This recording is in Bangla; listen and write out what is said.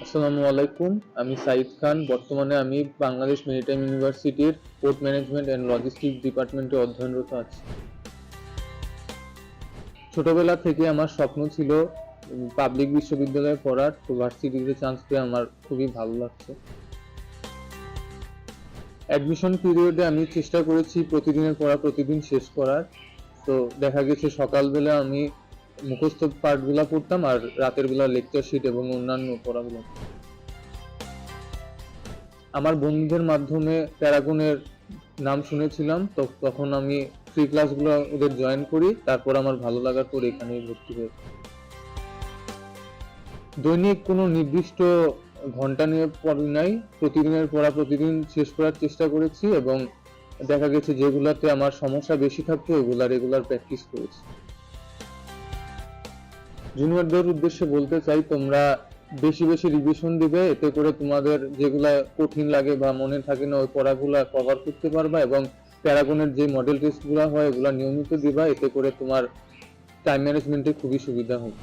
আসসালামু আলাইকুম। আমি সাইদ খান। বর্তমানে আমি বাংলাদেশ মেরিটাইম ইউনিভার্সিটির পোর্ট ম্যানেজমেন্ট অ্যান্ড লজিস্টিক্স ডিপার্টমেন্টে অধ্যয়নরত আছি। ছোটবেলা থেকে আমার স্বপ্ন ছিল পাবলিক বিশ্ববিদ্যালয়ে পড়ার। তো ভার্সিটিতে চান্স পেয়ে আমার খুবই ভালো লাগছে। অ্যাডমিশন পিরিয়ডে আমি চেষ্টা করেছি প্রতিদিনের পড়া প্রতিদিন শেষ করার। তো দেখা গেছে সকালবেলা আমি মুখস্থ পাঠগুলা পড়তাম আর রাতের বেলা লেকচার শিট এবং অন্যান্য পড়াগুলো। আমার বন্ধুদের মাধ্যমে প্যারাগনের নাম শুনেছিলাম, তো তখন আমি ফ্রি ক্লাসগুলো ওদের জয়েন করি। তারপর আমার ভালো লাগার পর এখানেই ভর্তি হয়েছি। দৈনিক কোনো নির্দিষ্ট ঘন্টা নিয়ে পড়ি নাই, প্রতিদিনের পড়া প্রতিদিন শেষ করার চেষ্টা করেছি এবং দেখা গেছে যেগুলাতে আমার সমস্যা বেশি থাকতো ওগুলা রেগুলার প্র্যাকটিস করেছি। জুনিয়রদের উদ্দেশ্যে বলতে চাই, তোমরা বেশি বেশি রিভিশন দিবে, এতে করে তোমাদের যেগুলা কঠিন লাগে বা মনে থাকে না ওই পড়াগুলা কভার করতে পারবা এবং প্যারাগনের যে মডেল টেস্টগুলো হয় ওগুলা নিয়মিত দিবা, এতে করে তোমার টাইম ম্যানেজমেন্টে খুবই সুবিধা হবে।